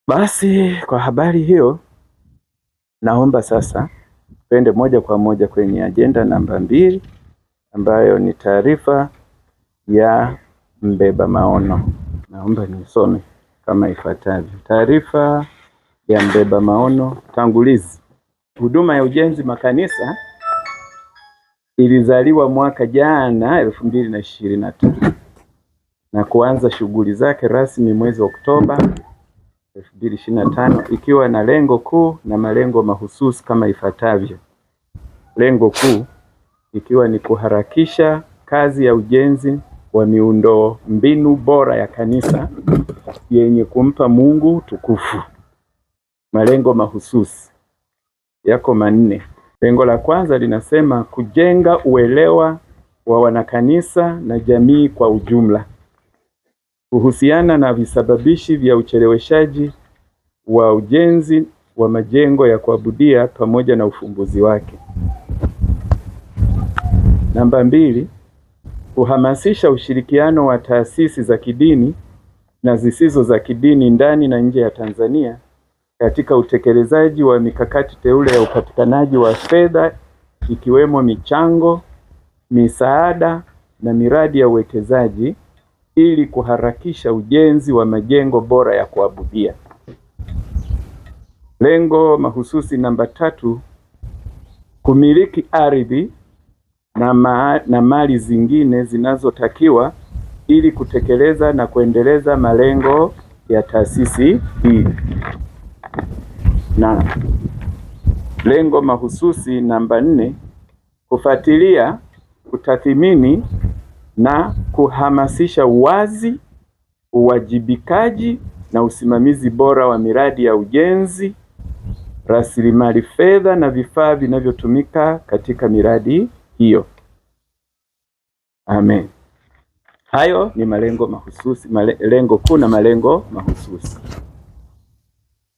Basi kwa habari hiyo, naomba sasa twende moja kwa moja kwenye ajenda namba 2 ambayo ni taarifa ya mbeba maono. Naomba nisome kama ifuatavyo. Taarifa ya mbeba maono. Tangulizi. Huduma ya ujenzi makanisa ilizaliwa mwaka jana 2025 na kuanza shughuli zake rasmi mwezi Oktoba 2025 ikiwa na lengo kuu na malengo mahususi kama ifuatavyo. Lengo kuu ikiwa ni kuharakisha kazi ya ujenzi wa miundo mbinu bora ya kanisa yenye kumpa Mungu tukufu. Malengo mahususi yako 4. Lengo la kwanza linasema kujenga uelewa wa wanakanisa na jamii kwa ujumla kuhusiana na visababishi vya ucheleweshaji wa ujenzi wa majengo ya kuabudia pamoja na ufumbuzi wake. Namba 2, kuhamasisha ushirikiano wa taasisi za kidini na zisizo za kidini ndani na nje ya Tanzania katika utekelezaji wa mikakati teule ya upatikanaji wa fedha ikiwemo michango, misaada na miradi ya uwekezaji ili kuharakisha ujenzi wa majengo bora ya kuabudia. Lengo mahususi namba 3, kumiliki ardhi na mali zingine zinazotakiwa ili kutekeleza na kuendeleza malengo ya taasisi hii. Na lengo mahususi namba 4, kufuatilia, kutathmini na kuhamasisha uwazi, uwajibikaji na usimamizi bora wa miradi ya ujenzi, rasilimali fedha na vifaa vinavyotumika katika miradi hiyo. Amen. Hayo ni malengo mahususi, lengo kuu na malengo mahususi.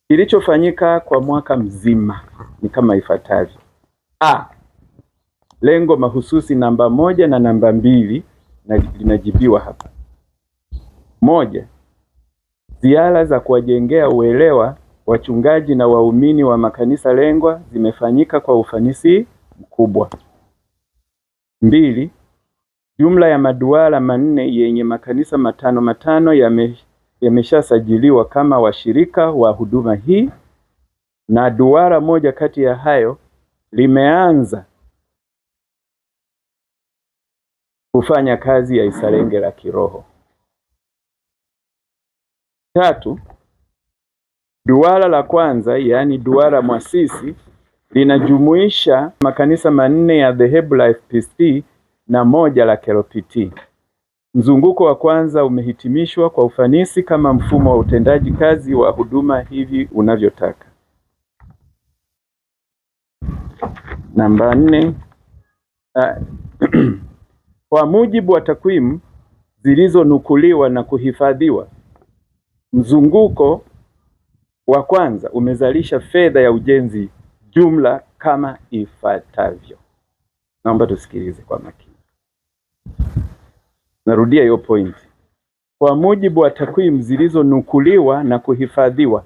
Kilichofanyika kwa mwaka mzima ni kama ifuatavyo. Lengo mahususi namba 1 na namba 2 na linajibiwa hapa. 1. Ziara za kuwajengea uelewa wachungaji na waumini wa makanisa lengwa zimefanyika kwa ufanisi mkubwa. 2. Jumla ya maduara 4 yenye makanisa 5 yameshasajiliwa kama washirika wa huduma hii na duara moja kati ya hayo limeanza kufanya kazi ya Isalenge la kiroho. 3. Duara la kwanza yaani duara mwasisi linajumuisha makanisa 4 ya dhehebu la FPCT na 1 la KLPT. Mzunguko wa kwanza umehitimishwa kwa ufanisi kama mfumo wa utendaji kazi wa huduma hivi unavyotaka. Namba 4. Kwa mujibu wa takwimu zilizonukuliwa na kuhifadhiwa, mzunguko wa kwanza umezalisha fedha ya ujenzi jumla kama ifuatavyo. Naomba tusikilize kwa makini. Narudia hiyo point. Kwa mujibu wa takwimu zilizonukuliwa na kuhifadhiwa,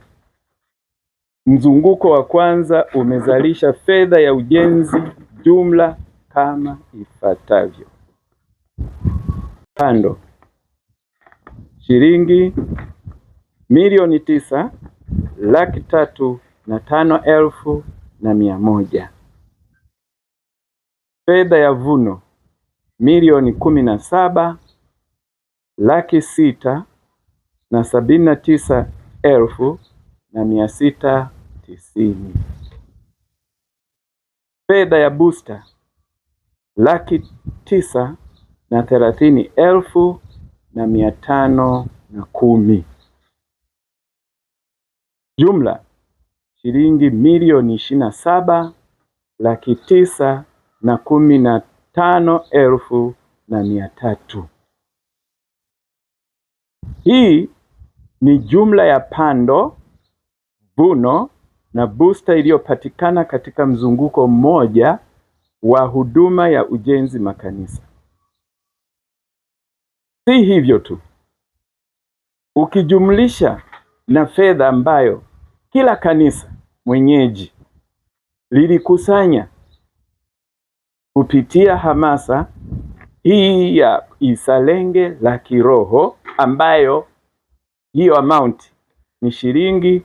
mzunguko wa kwanza umezalisha fedha ya ujenzi jumla kama ifuatavyo. Pando shilingi milioni 9,305,100. Fedha ya vuno milioni 17,679,690. Fedha ya booster 930,510. Jumla shilingi milioni 27,915,300. Hii ni jumla ya pando, vuno na booster iliyopatikana katika mzunguko mmoja wa huduma ya ujenzi makanisa. Si hivyo tu, ukijumlisha na fedha ambayo kila kanisa mwenyeji lilikusanya kupitia hamasa hii ya Isalenge la Kiroho, ambayo hiyo amount ni shilingi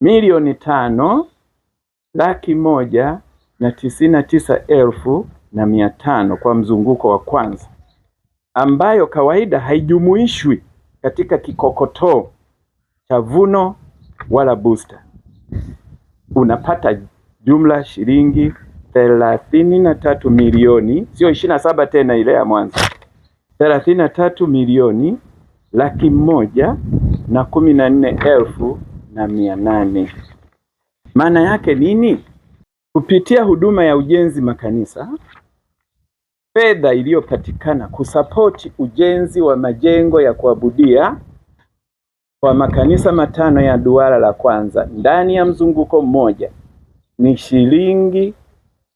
milioni 5,199,500 kwa mzunguko wa kwanza, ambayo kawaida haijumuishwi katika kikokotoo cha Vuno wala booster. Unapata jumla shilingi 33 milioni, sio 27 tena ile ya mwanzo, 33 milioni 114,800. Maana yake nini? Kupitia huduma ya ujenzi makanisa, fedha iliyopatikana kusapoti ujenzi wa majengo ya kuabudia kwa makanisa 5 ya duara la kwanza ndani ya mzunguko mmoja ni shilingi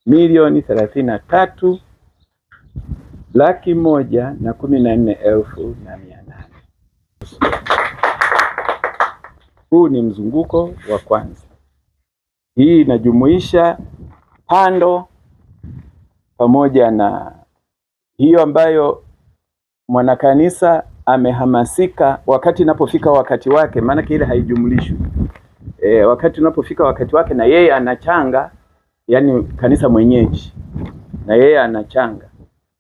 milioni 33,114,800. Huu ni mzunguko wa kwanza. Hii inajumuisha pando pamoja na hiyo ambayo mwanakanisa amehamasika wakati inapofika wakati wake, maana ile haijumlishwi. Wakati unapofika wakati wake na yeye anachanga, yani kanisa mwenyeji na yeye anachanga.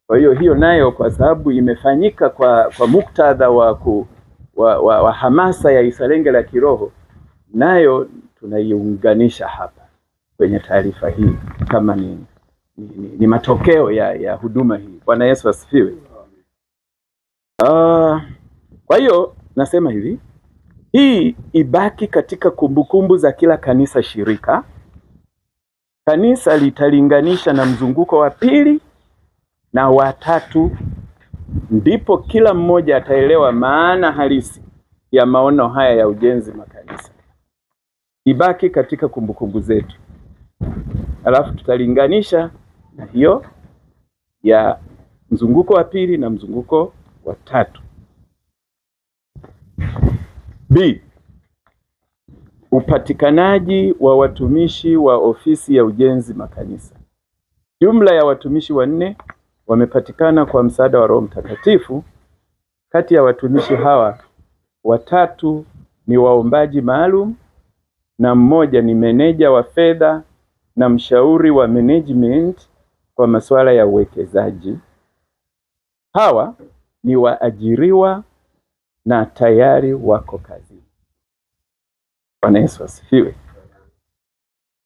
Kwa hiyo hiyo nayo kwa sababu imefanyika kwa muktadha wa hamasa ya Isalenge la Kiroho, nayo tunaiunganisha hapa kwenye taarifa hii kama ni matokeo ya huduma hii. Bwana Yesu asifiwe. Kwa hiyo nasema hivi, hii ibaki katika kumbukumbu za kila kanisa shirika. Kanisa litalinganisha na mzunguko wa pili na wa tatu, ndipo kila mmoja ataelewa maana halisi ya maono haya ya ujenzi makanisa. Ibaki katika kumbukumbu zetu, alafu tutalinganisha na hiyo ya mzunguko wa pili na mzunguko wa tatu. B. Upatikanaji wa watumishi wa ofisi ya ujenzi makanisa. Jumla ya watumishi 4 wamepatikana kwa msaada wa Roho Mtakatifu. Kati ya watumishi hawa 3 ni waombaji maalum na 1 ni meneja wa fedha na mshauri wa management kwa masuala ya uwekezaji. Hawa ni waajiriwa na tayari wako kazini. Bwana Yesu asifiwe.